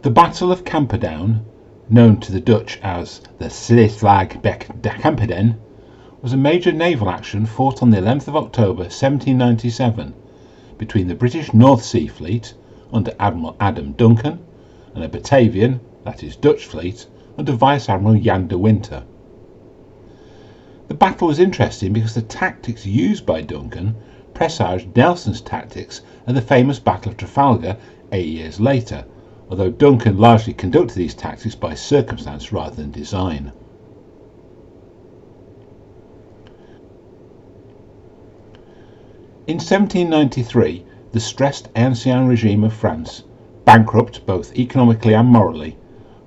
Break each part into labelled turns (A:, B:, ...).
A: The Battle of Camperdown, known to the Dutch as the Slag bij Camperduin, was a major naval action fought on the 11th of October 1797 between the British North Sea Fleet under Admiral Adam Duncan and a Batavian, that is Dutch fleet, under Vice-Admiral Jan de Winter. The battle was interesting because the tactics used by Duncan presaged Nelson's tactics at the famous Battle of Trafalgar 8 years later, although Duncan largely conducted these tactics by circumstance rather than design. In 1793, the stressed Ancien regime of France, bankrupt both economically and morally,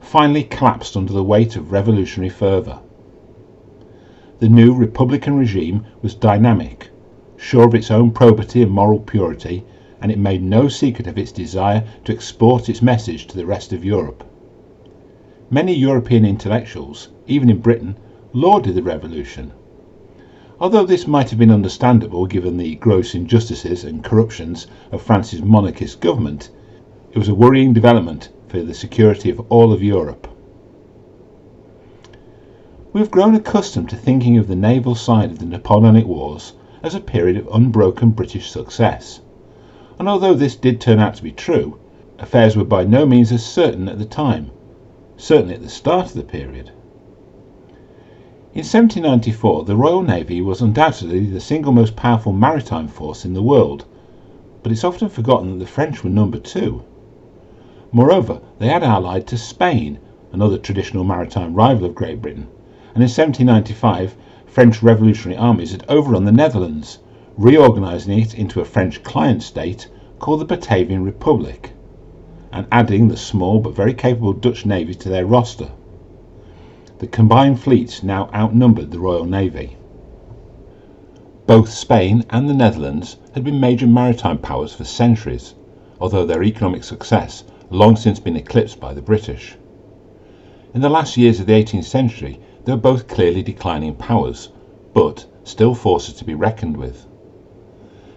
A: finally collapsed under the weight of revolutionary fervour. The new republican regime was dynamic, sure of its own probity and moral purity, and it made no secret of its desire to export its message to the rest of Europe. Many European intellectuals, even in Britain, lauded the revolution. Although this might have been understandable given the gross injustices and corruptions of France's monarchist government, it was a worrying development for the security of all of Europe. We have grown accustomed to thinking of the naval side of the Napoleonic Wars as a period of unbroken British success, and although this did turn out to be true, affairs were by no means as certain at the time, certainly at the start of the period. In 1794, the Royal Navy was undoubtedly the single most powerful maritime force in the world, but it's often forgotten that the French were number two. Moreover, they had allied to Spain, another traditional maritime rival of Great Britain, and in 1795 French revolutionary armies had overrun the Netherlands, reorganising it into a French client state called the Batavian Republic, and adding the small but very capable Dutch navy to their roster. The combined fleets now outnumbered the Royal Navy. Both Spain and the Netherlands had been major maritime powers for centuries, although their economic success had long since been eclipsed by the British. In the last years of the 18th century, they were both clearly declining powers, but still forces to be reckoned with.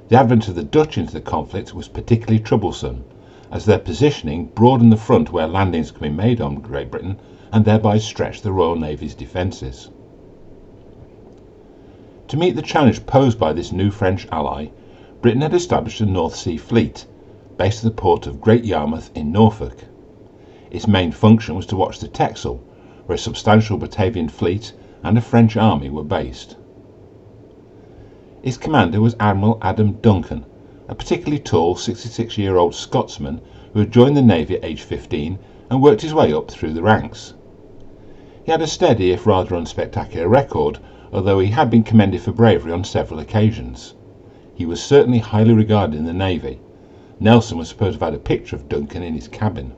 A: The advent of the Dutch into the conflict was particularly troublesome, as their positioning broadened the front where landings could be made on Great Britain and thereby stretched the Royal Navy's defences. To meet the challenge posed by this new French ally, Britain had established a North Sea Fleet, based at the port of Great Yarmouth in Norfolk. Its main function was to watch the Texel, where a substantial Batavian fleet and a French army were based. Its commander was Admiral Adam Duncan, a particularly tall 66-year-old Scotsman who had joined the Navy at age 15 and worked his way up through the ranks. He had a steady, if rather unspectacular record, although he had been commended for bravery on several occasions. He was certainly highly regarded in the Navy. Nelson was supposed to have had a picture of Duncan in his cabin.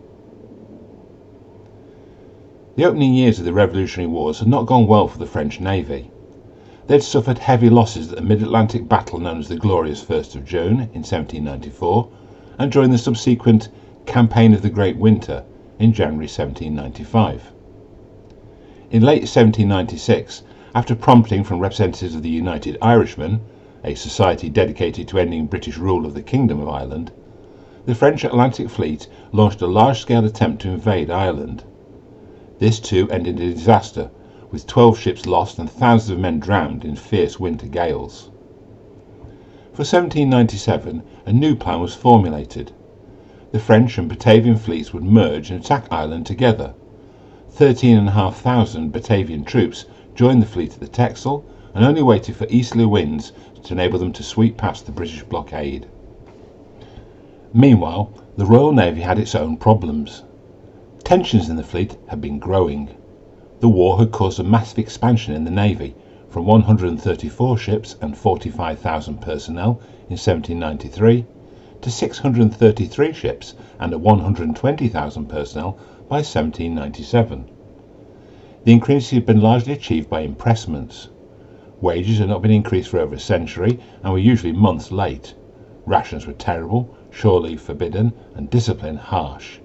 A: The opening years of the Revolutionary Wars had not gone well for the French Navy. They had suffered heavy losses at the mid-Atlantic battle known as the Glorious 1st of June in 1794 and during the subsequent Campaign of the Great Winter in January 1795. In late 1796, after prompting from representatives of the United Irishmen, a society dedicated to ending British rule of the Kingdom of Ireland, the French Atlantic Fleet launched a large-scale attempt to invade Ireland. This too ended in disaster, with 12 ships lost and thousands of men drowned in fierce winter gales. For 1797, a new plan was formulated. The French and Batavian fleets would merge and attack Ireland together. 13,500 Batavian troops joined the fleet at the Texel and only waited for easterly winds to enable them to sweep past the British blockade. Meanwhile, the Royal Navy had its own problems. Tensions in the fleet had been growing. The war had caused a massive expansion in the Navy, from 134 ships and 45,000 personnel in 1793 to 633 ships and 120,000 personnel by 1797. The increase had been largely achieved by impressments. Wages had not been increased for over a century and were usually months late. Rations were terrible, shore leave forbidden, and discipline harsh.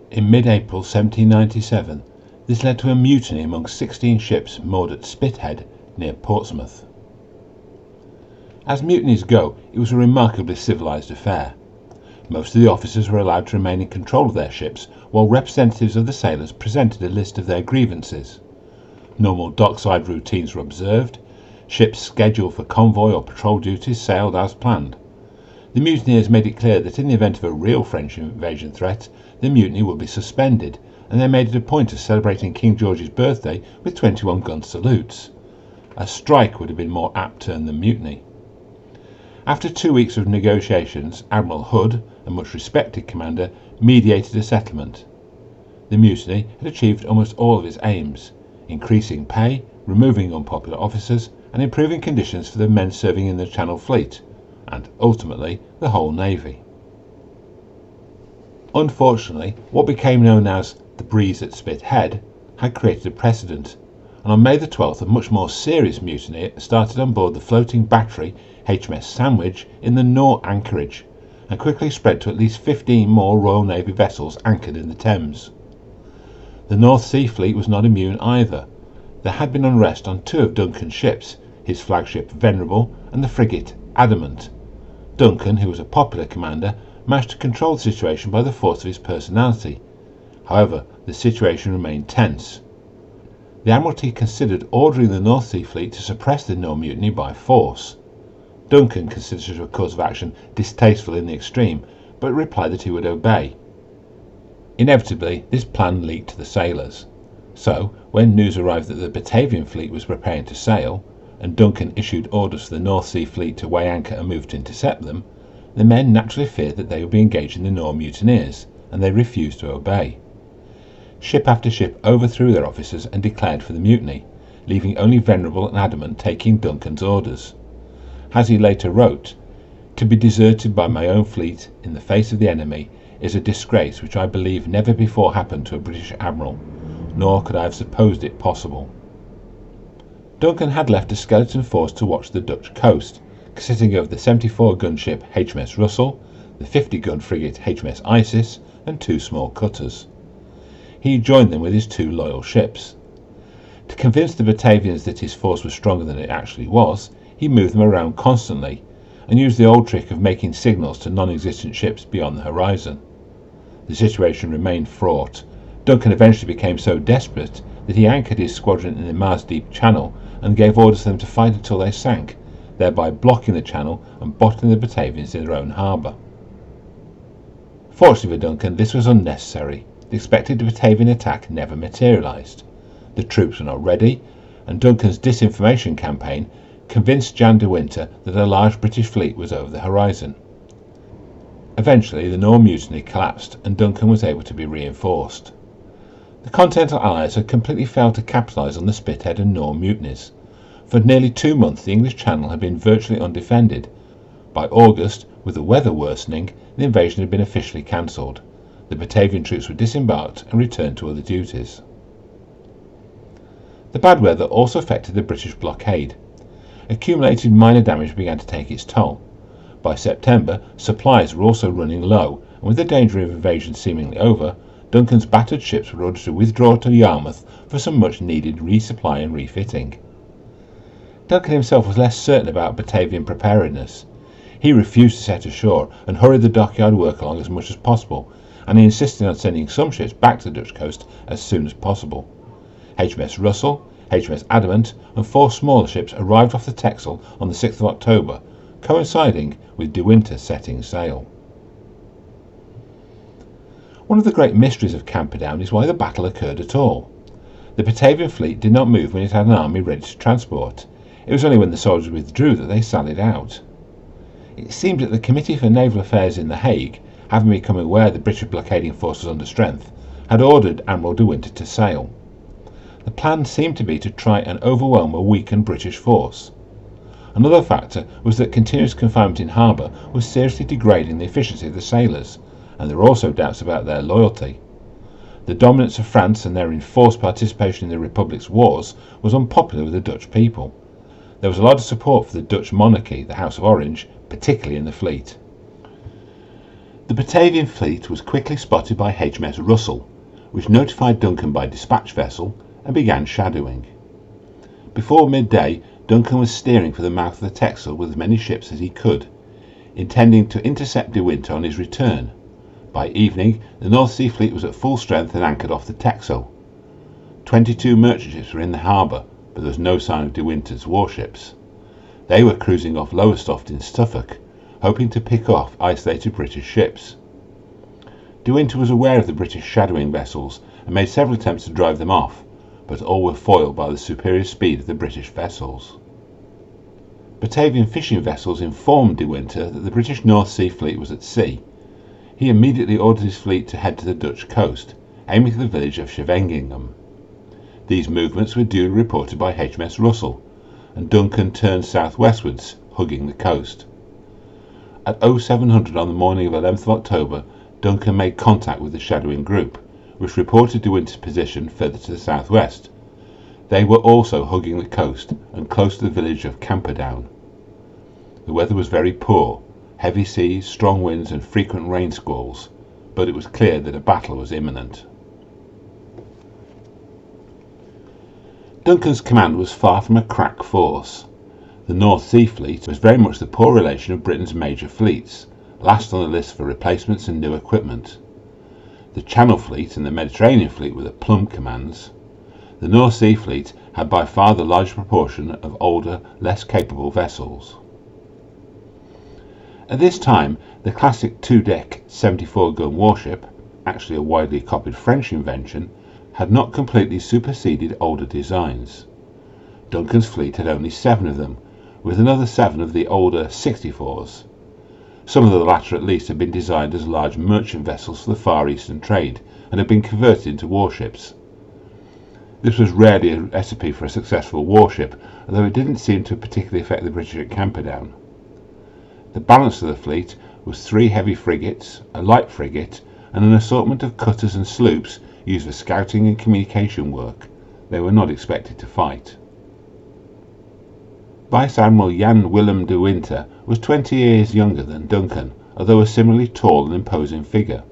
A: In mid-April 1797, this led to a mutiny among 16 ships moored at Spithead near Portsmouth. As mutinies go, it was a remarkably civilised affair. Most of the officers were allowed to remain in control of their ships, while representatives of the sailors presented a list of their grievances. Normal dockside routines were observed. Ships scheduled for convoy or patrol duties sailed as planned. The mutineers made it clear that in the event of a real French invasion threat, the mutiny would be suspended, and they made it a point of celebrating King George's birthday with 21-gun salutes. A strike would have been more apt term than mutiny. After 2 weeks of negotiations, Admiral Hood, a much respected commander, mediated a settlement. The mutiny had achieved almost all of its aims: increasing pay, removing unpopular officers, and improving conditions for the men serving in the Channel Fleet, and ultimately the whole Navy. Unfortunately, what became known as the breeze at Spithead had created a precedent, and on May the 12th a much more serious mutiny started on board the floating battery HMS Sandwich in the Nore anchorage, and quickly spread to at least 15 more Royal Navy vessels anchored in the Thames. The North Sea Fleet was not immune either. There had been unrest on 2 of Duncan's ships, his flagship Venerable and the frigate Adamant. Duncan, who was a popular commander, managed to control the situation by the force of his personality. However, the situation remained tense. The Admiralty considered ordering the North Sea Fleet to suppress the Nore mutiny by force. Duncan considered a course of action distasteful in the extreme, but replied that he would obey. Inevitably, this plan leaked to the sailors. So, when news arrived that the Batavian fleet was preparing to sail, and Duncan issued orders for the North Sea Fleet to weigh anchor and move to intercept them, the men naturally feared that they would be engaging the Nore mutineers, and they refused to obey. Ship after ship overthrew their officers and declared for the mutiny, leaving only Venerable and Adamant taking Duncan's orders. As he later wrote, "To be deserted by my own fleet in the face of the enemy is a disgrace which I believe never before happened to a British admiral, nor could I have supposed it possible." Duncan had left a skeleton force to watch the Dutch coast, consisting of the 74-gun ship HMS Russell, the 50-gun frigate HMS Isis, and 2 small cutters. He joined them with his 2 loyal ships. To convince the Batavians that his force was stronger than it actually was, he moved them around constantly, and used the old trick of making signals to non-existent ships beyond the horizon. The situation remained fraught. Duncan eventually became so desperate that he anchored his squadron in the Mars Deep Channel and gave orders for them to fight until they sank, thereby blocking the channel and bottling the Batavians in their own harbour. Fortunately for Duncan, this was unnecessary. The expected Batavian attack never materialised. The troops were not ready, and Duncan's disinformation campaign convinced Jan de Winter that a large British fleet was over the horizon. Eventually, the Nore mutiny collapsed, and Duncan was able to be reinforced. The Continental Allies had completely failed to capitalise on the Spithead and Nore mutinies. For nearly 2 months the English Channel had been virtually undefended. By August, with the weather worsening, the invasion had been officially cancelled. The Batavian troops were disembarked and returned to other duties. The bad weather also affected the British blockade. Accumulated minor damage began to take its toll. By September, supplies were also running low, and with the danger of invasion seemingly over, Duncan's battered ships were ordered to withdraw to Yarmouth for some much-needed resupply and refitting. Duncan himself was less certain about Batavian preparedness. He refused to set ashore and hurried the dockyard work along as much as possible, and he insisted on sending some ships back to the Dutch coast as soon as possible. HMS Russell, HMS Adamant, and 4 smaller ships arrived off the Texel on the 6th of October, coinciding with De Winter setting sail. One of the great mysteries of Camperdown is why the battle occurred at all. The Batavian fleet did not move when it had an army ready to transport. It was only when the soldiers withdrew that they sallied out. It seems that the Committee for Naval Affairs in The Hague, having become aware the British blockading force was under strength, had ordered Admiral de Winter to sail. The plan seemed to be to try and overwhelm a weakened British force. Another factor was that continuous confinement in harbour was seriously degrading the efficiency of the sailors, and there were also doubts about their loyalty. The dominance of France and their enforced participation in the Republic's wars was unpopular with the Dutch people. There was a lot of support for the Dutch monarchy, the House of Orange, particularly in the fleet. The Batavian fleet was quickly spotted by HMS Russell, which notified Duncan by dispatch vessel and began shadowing. Before midday, Duncan was steering for the mouth of the Texel with as many ships as he could. intending to intercept De Winter on his return. By evening, the North Sea Fleet was at full strength and anchored off the Texel. 22 merchant ships were in the harbour, but there was no sign of De Winter's warships. They were cruising off Lowestoft in Suffolk, hoping to pick off isolated British ships. De Winter was aware of the British shadowing vessels and made several attempts to drive them off, but all were foiled by the superior speed of the British vessels. Batavian fishing vessels informed De Winter that the British North Sea Fleet was at sea. He immediately ordered his fleet to head to the Dutch coast, aiming for the village of Scheveningen. These movements were duly reported by HMS Russell, and Duncan turned southwestwards, hugging the coast. At 0700 on the morning of 11th of October, Duncan made contact with the shadowing group, which reported De Winter's position further to the southwest. They were also hugging the coast and close to the village of Camperdown. The weather was very poor, heavy seas, strong winds and frequent rain squalls, but it was clear that a battle was imminent. Duncan's command was far from a crack force. The North Sea Fleet was very much the poor relation of Britain's major fleets, last on the list for replacements and new equipment. The Channel Fleet and the Mediterranean Fleet were the plum commands. The North Sea Fleet had by far the largest proportion of older, less capable vessels. At this time, the classic two-deck 74-gun warship, actually a widely copied French invention, had not completely superseded older designs. Duncan's fleet had only 7 of them, with another 7 of the older 64s. Some of the latter at least had been designed as large merchant vessels for the Far Eastern trade and had been converted into warships. This was rarely a recipe for a successful warship, although it didn't seem to particularly affect the British at Camperdown. The balance of the fleet was 3 heavy frigates, a light frigate, and an assortment of cutters and sloops used for scouting and communication work. They were not expected to fight. Vice-Admiral Willem de Winter was 20 years younger than Duncan, although a similarly tall and imposing figure.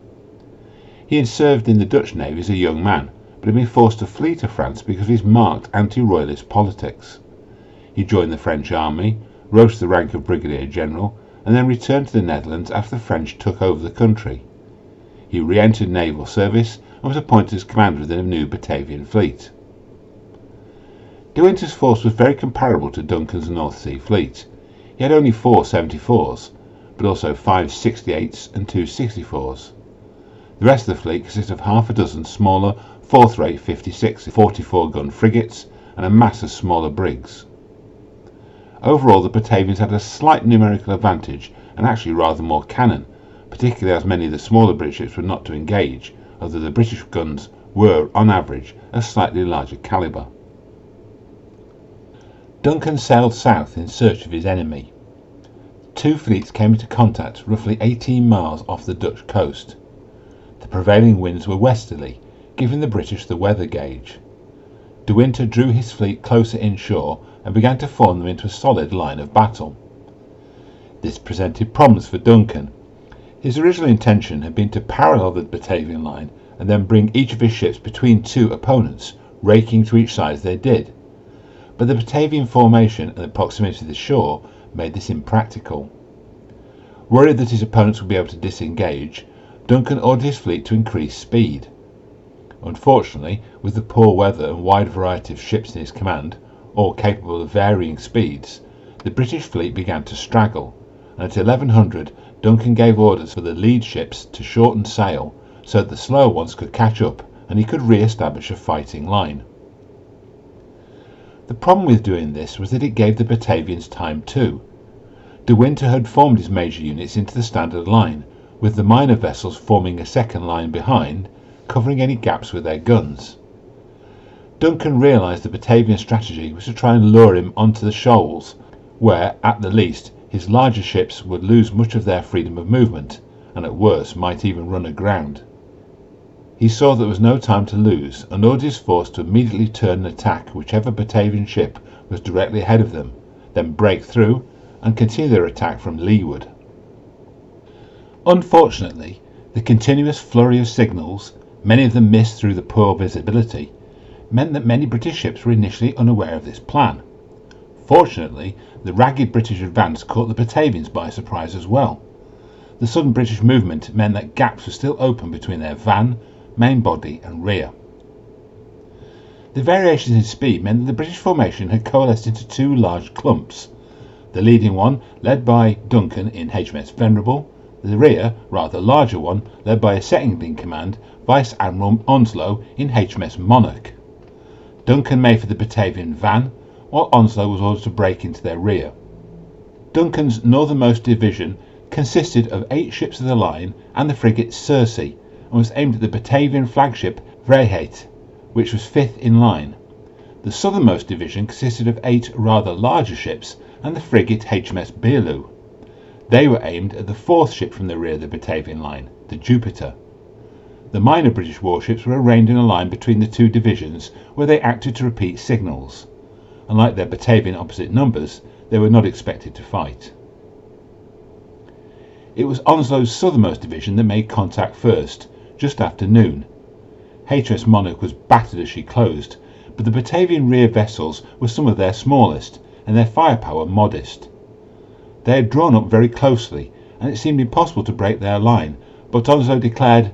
A: He had served in the Dutch Navy as a young man, but had been forced to flee to France because of his marked anti-royalist politics. He joined the French army, rose to the rank of Brigadier General, and then returned to the Netherlands after the French took over the country. He re-entered naval service and was appointed as commander of the new Batavian fleet. De Winter's force was very comparable to Duncan's North Sea Fleet. He had only 4 74s, but also 5 68s and 2 64s. The rest of the fleet consisted of half a dozen smaller 4th rate 56 44-gun frigates and a mass of smaller brigs. Overall, the Batavians had a slight numerical advantage and actually rather more cannon, particularly as many of the smaller British ships were not to engage, although the British guns were, on average, a slightly larger calibre. Duncan sailed south in search of his enemy. 2 fleets came into contact roughly 18 miles off the Dutch coast. The prevailing winds were westerly, giving the British the weather gauge. De Winter drew his fleet closer inshore and began to form them into a solid line of battle. This presented problems for Duncan. His original intention had been to parallel the Batavian line and then bring each of his ships between 2 opponents, raking to each side as they did. But the Batavian formation and the proximity to the shore made this impractical. Worried that his opponents would be able to disengage, Duncan ordered his fleet to increase speed. Unfortunately, with the poor weather and wide variety of ships in his command, all capable of varying speeds, the British fleet began to straggle, and at 1100 Duncan gave orders for the lead ships to shorten sail so that the slower ones could catch up and he could re-establish a fighting line. The problem with doing this was that it gave the Batavians time too. De Winter had formed his major units into the standard line, with the minor vessels forming a second line behind, covering any gaps with their guns. Duncan realised the Batavian strategy was to try and lure him onto the shoals, where, at the least, his larger ships would lose much of their freedom of movement, and at worst might even run aground. He saw there was no time to lose, and ordered his force to immediately turn and attack whichever Batavian ship was directly ahead of them, then break through and continue their attack from leeward. Unfortunately, the continuous flurry of signals, many of them missed through the poor visibility, meant that many British ships were initially unaware of this plan. Fortunately, the ragged British advance caught the Batavians by surprise as well. The sudden British movement meant that gaps were still open between their van, main body and rear. The variations in speed meant that the British formation had coalesced into two large clumps, the leading one led by Duncan in HMS Venerable, the rear, rather larger one, led by a second-in-command, Vice-Admiral Onslow in HMS Monarch. Duncan made for the Batavian van, while Onslow was ordered to break into their rear. Duncan's northernmost division consisted of 8 ships of the line and the frigate Circe, and was aimed at the Batavian flagship Vrijheid, which was 5th in line. The southernmost division consisted of 8 rather larger ships and the frigate HMS Beerloo. They were aimed at the 4th ship from the rear of the Batavian line, the Jupiter. The minor British warships were arranged in a line between the two divisions, where they acted to repeat signals. Unlike their Batavian opposite numbers, they were not expected to fight. It was Onslow's southernmost division that made contact first, just after noon. HMS Monarch was battered as she closed, but the Batavian rear vessels were some of their smallest, and their firepower modest. They had drawn up very closely, and it seemed impossible to break their line, but Onslow declared,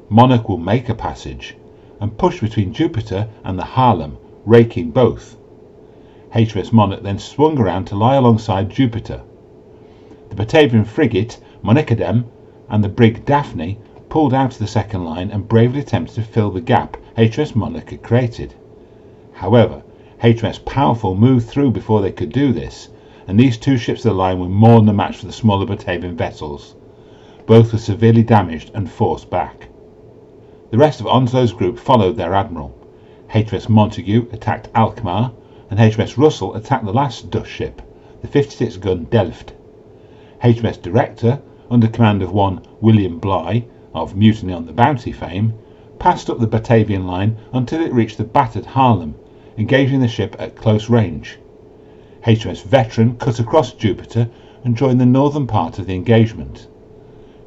A: "Monarch will make a passage," and pushed between Jupiter and the Haarlem, raking both. HMS Monarch then swung around to lie alongside Jupiter. The Batavian frigate Monnickendam and the brig Daphne pulled out of the second line and bravely attempted to fill the gap HMS Monarch had created. However, HMS Powerful moved through before they could do this, and these two ships of the line were more than a match for the smaller Batavian vessels. Both were severely damaged and forced back. The rest of Onslow's group followed their admiral. HMS Montague attacked Alkmaar, and HMS Russell attacked the last Dutch ship, the 56-gun Delft. HMS Director, under command of one William Bligh, of Mutiny on the Bounty fame, passed up the Batavian line until it reached the battered Haarlem, engaging the ship at close range. HMS Veteran cut across Jupiter and joined the northern part of the engagement.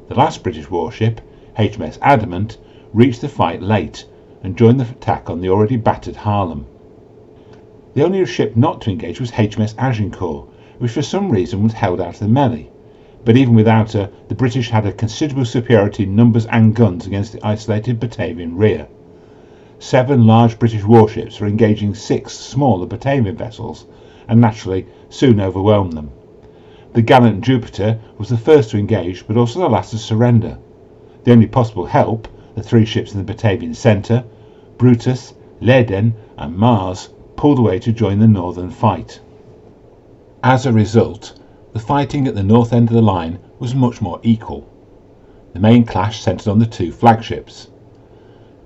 A: The last British warship, HMS Adamant, reached the fight late and joined the attack on the already battered Haarlem. The only ship not to engage was HMS Agincourt, which for some reason was held out of the melee, but even without her, the British had a considerable superiority in numbers and guns against the isolated Batavian rear. 7 large British warships were engaging 6 smaller Batavian vessels, and naturally soon overwhelmed them. The gallant Jupiter was the first to engage, but also the last to surrender. The only possible help, the 3 ships in the Batavian centre, Brutus, Leyden and Mars, pulled away to join the northern fight. As a result, the fighting at the north end of the line was much more equal. The main clash centred on the 2 flagships.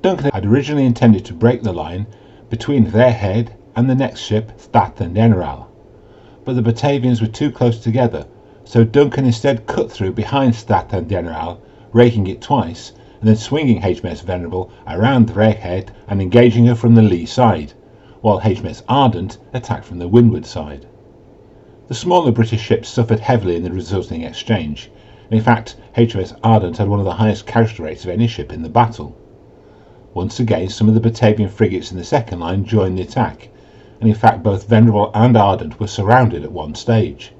A: Duncan had originally intended to break the line between their head and the next ship, Stad-General, but the Batavians were too close together, so Duncan instead cut through behind Stad-General, raking it twice, and then swinging HMS Venerable around Vrijheid and engaging her from the lee side, while HMS Ardent attacked from the windward side. The smaller British ships suffered heavily in the resulting exchange, and in fact HMS Ardent had one of the highest casualty rates of any ship in the battle. Once again some of the Batavian frigates in the second line joined the attack, and in fact both Venerable and Ardent were surrounded at one stage.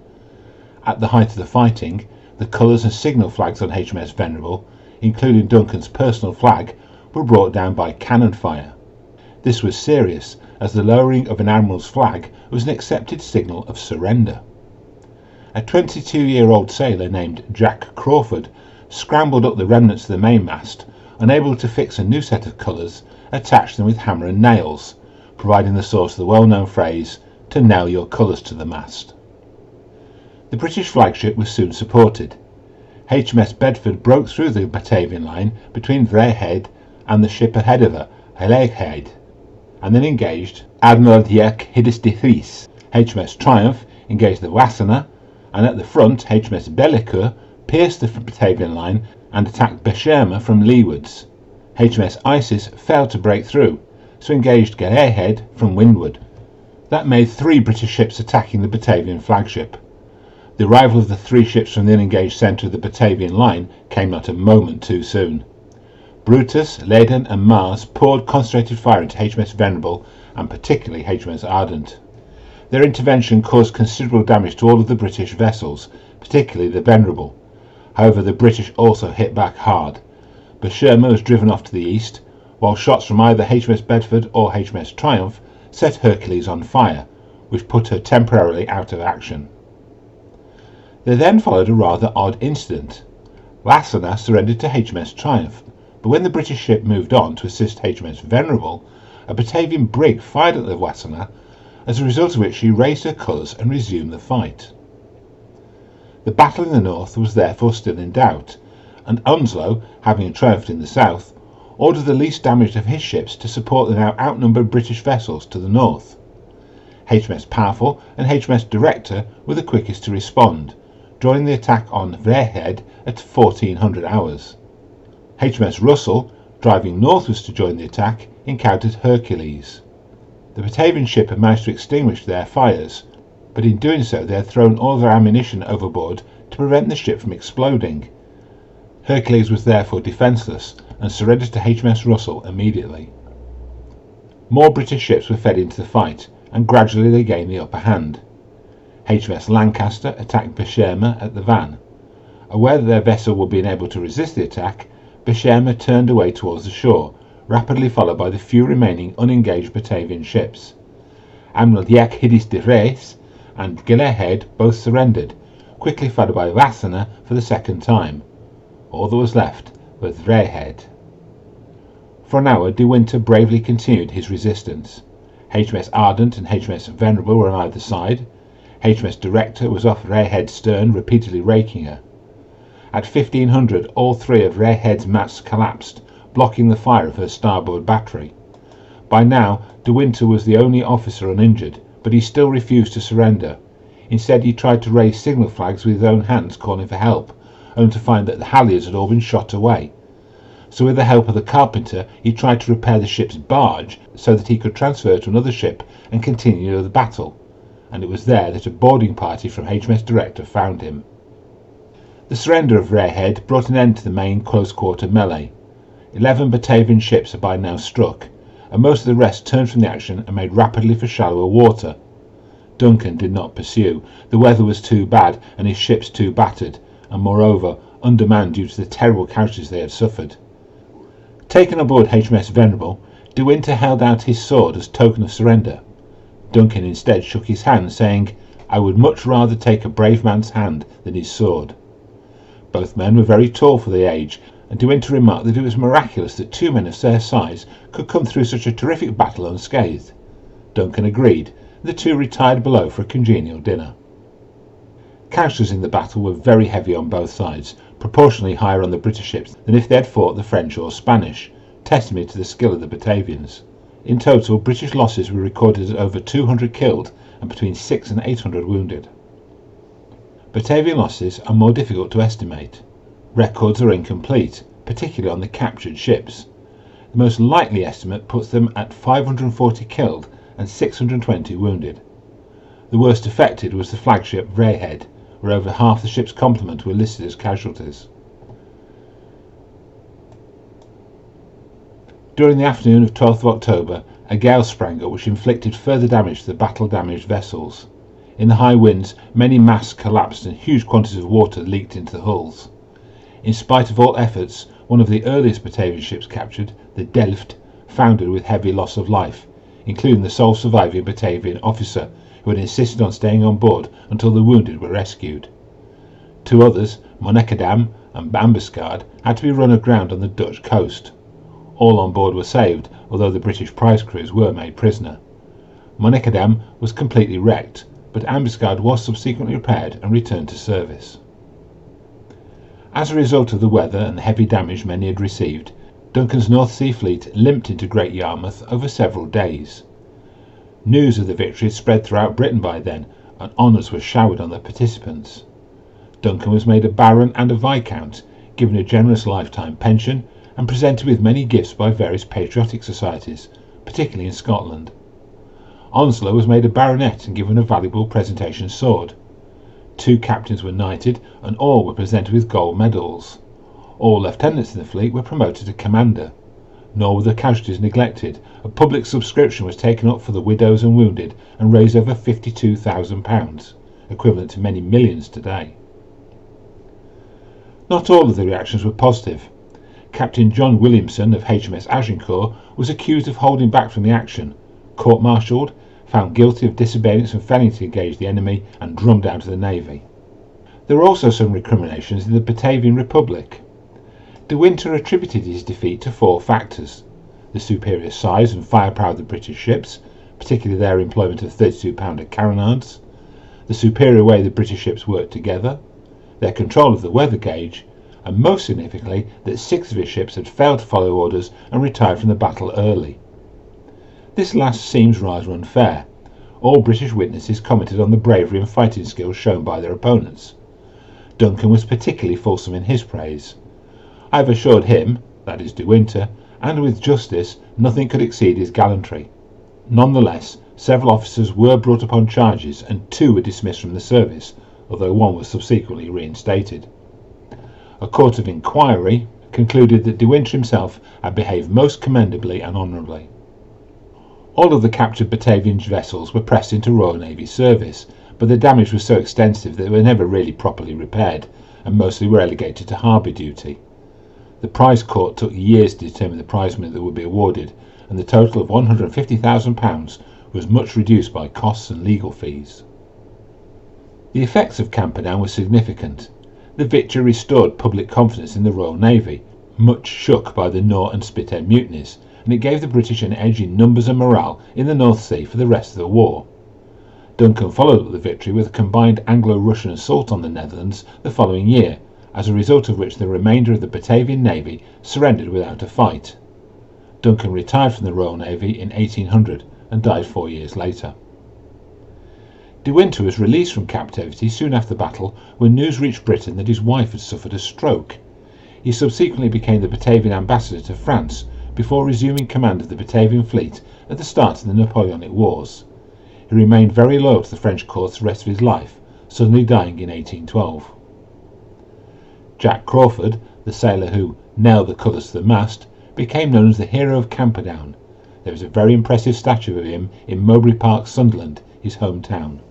A: At the height of the fighting, the colours and signal flags on HMS Venerable, including Duncan's personal flag, were brought down by cannon fire. This was serious, as the lowering of an admiral's flag was an accepted signal of surrender. A 22-year-old sailor named Jack Crawford scrambled up the remnants of the mainmast, unable to fix a new set of colours, attached them with hammer and nails, providing the source of the well-known phrase, "to nail your colours to the mast." The British flagship was soon supported. HMS Bedford broke through the Batavian line between Vrijheid and the ship ahead of her, Gelegenheid, and then engaged Admiral Decisive. HMS Triumph engaged the Wassenaar, and at the front HMS Bellicoeur pierced the Batavian line and attacked Bescherme from leewards. HMS Isis failed to break through, so engaged Gelegenheid from windward. That made 3 British ships attacking the Batavian flagship. The arrival of the 3 ships from the unengaged centre of the Batavian line came not a moment too soon. Brutus, Leyden and Mars poured concentrated fire into HMS Venerable and particularly HMS Ardent. Their intervention caused considerable damage to all of the British vessels, particularly the Venerable. However, the British also hit back hard. Beschermer was driven off to the east, while shots from either HMS Bedford or HMS Triumph set Hercules on fire, which put her temporarily out of action. There then followed a rather odd incident. Wassenaar surrendered to HMS Triumph, but when the British ship moved on to assist HMS Venerable, a Batavian brig fired at the Wassenaar, as a result of which she raised her colours and resumed the fight. The battle in the north was therefore still in doubt, and Onslow, having triumphed in the south, ordered the least damaged of his ships to support the now outnumbered British vessels to the north. HMS Powerful and HMS Director were the quickest to respond, joining the attack on Vryheid at 1400 hours. HMS Russell, driving northwards to join the attack, encountered Hercules. The Batavian ship had managed to extinguish their fires, but in doing so they had thrown all their ammunition overboard to prevent the ship from exploding. Hercules was therefore defenceless and surrendered to HMS Russell immediately. More British ships were fed into the fight, and gradually they gained the upper hand. HMS Lancaster attacked Beschermer at the Van. Aware that their vessel would be unable to resist the attack, Beschermer turned away towards the shore, rapidly followed by the few remaining unengaged Batavian ships. Admiral Hidis de Reis and Gillerhead both surrendered, quickly followed by Wassenaar for the second time. All that was left was Vryheid. For an hour De Winter bravely continued his resistance. HMS Ardent and HMS Venerable were on either side. HMS Director was off Vryheid's stern, repeatedly raking her. At 1500 all three of Vryheid's masts collapsed, blocking the fire of her starboard battery. By now De Winter was the only officer uninjured, but he still refused to surrender. Instead he tried to raise signal flags with his own hands, calling for help, only to find that the halyards had all been shot away. So with the help of the carpenter he tried to repair the ship's barge so that he could transfer to another ship and continue the battle, and it was there that a boarding party from HMS Director found him. The surrender of Vryheid brought an end to the main close-quarter melee. 11 Batavian ships had by now struck, and most of the rest turned from the action and made rapidly for shallower water. Duncan did not pursue. The weather was too bad and his ships too battered, and moreover undermanned due to the terrible casualties they had suffered. Taken on board HMS Venerable, De Winter held out his sword as token of surrender. Duncan instead shook his hand, saying, "I would much rather take a brave man's hand than his sword." Both men were very tall for the age, and De Winter remarked that it was miraculous that two men of their size could come through such a terrific battle unscathed. Duncan agreed, and the two retired below for a congenial dinner. Casualties in the battle were very heavy on both sides, proportionally higher on the British ships than if they had fought the French or Spanish, testimony to the skill of the Batavians. In total, British losses were recorded at over 200 killed and between 600 and 800 wounded. Batavian losses are more difficult to estimate. Records are incomplete, particularly on the captured ships. The most likely estimate puts them at 540 killed and 620 wounded. The worst affected was the flagship Vryheid, where over half the ship's complement were listed as casualties. During the afternoon of 12th of October, a gale sprang up which inflicted further damage to the battle-damaged vessels. In the high winds, many masts collapsed and huge quantities of water leaked into the hulls. In spite of all efforts, one of the earliest Batavian ships captured, the Delft, foundered with heavy loss of life, including the sole surviving Batavian officer, who had insisted on staying on board until the wounded were rescued. Two others, Monnikendam and Ambuscade, had to be run aground on the Dutch coast. All on board were saved, although the British prize crews were made prisoner. Monnikendam was completely wrecked, but Ambuscade was subsequently repaired and returned to service. As a result of the weather and the heavy damage many had received, Duncan's North Sea fleet limped into Great Yarmouth over several days. News of the victory had spread throughout Britain by then, and honours were showered on the participants. Duncan was made a baron and a viscount, given a generous lifetime pension, and presented with many gifts by various patriotic societies, particularly in Scotland. Onslow was made a baronet and given a valuable presentation sword. 2 captains were knighted, and all were presented with gold medals. All lieutenants in the fleet were promoted to commander. Nor were the casualties neglected. A public subscription was taken up for the widows and wounded and raised over £52,000, equivalent to many millions today. Not all of the reactions were positive. Captain John Williamson of HMS Agincourt was accused of holding back from the action, court-martialed, found guilty of disobedience and failing to engage the enemy, and drummed out of the Navy. There were also some recriminations in the Batavian Republic. De Winter attributed his defeat to 4 factors: the superior size and firepower of the British ships, particularly their employment of 32-pounder carronades, the superior way the British ships worked together, their control of the weather gauge, and most significantly that 6 of his ships had failed to follow orders and retired from the battle early. This last seems rather unfair. All British witnesses commented on the bravery and fighting skills shown by their opponents. Duncan was particularly fulsome in his praise. I have assured him, that is De Winter, and with justice, nothing could exceed his gallantry. Nonetheless, several officers were brought upon charges and 2 were dismissed from the service, although 1 was subsequently reinstated. A court of inquiry concluded that De Winter himself had behaved most commendably and honourably. All of the captured Batavian vessels were pressed into Royal Navy service, but the damage was so extensive that they were never really properly repaired, and mostly were relegated to harbour duty. The prize court took years to determine the prize money that would be awarded, and the total of £150,000 was much reduced by costs and legal fees. The effects of Camperdown were significant. The victory restored public confidence in the Royal Navy, much shook by the Nore and Spithead mutinies, and it gave the British an edge in numbers and morale in the North Sea for the rest of the war. Duncan followed up the victory with a combined Anglo-Russian assault on the Netherlands the following year, as a result of which the remainder of the Batavian Navy surrendered without a fight. Duncan retired from the Royal Navy in 1800 and died 4 years later. De Winter was released from captivity soon after the battle when news reached Britain that his wife had suffered a stroke. He subsequently became the Batavian ambassador to France before resuming command of the Batavian fleet at the start of the Napoleonic Wars. He remained very loyal to the French cause the rest of his life, suddenly dying in 1812. Jack Crawford, the sailor who nailed the colours to the mast, became known as the hero of Camperdown. There is a very impressive statue of him in Mowbray Park, Sunderland, his hometown.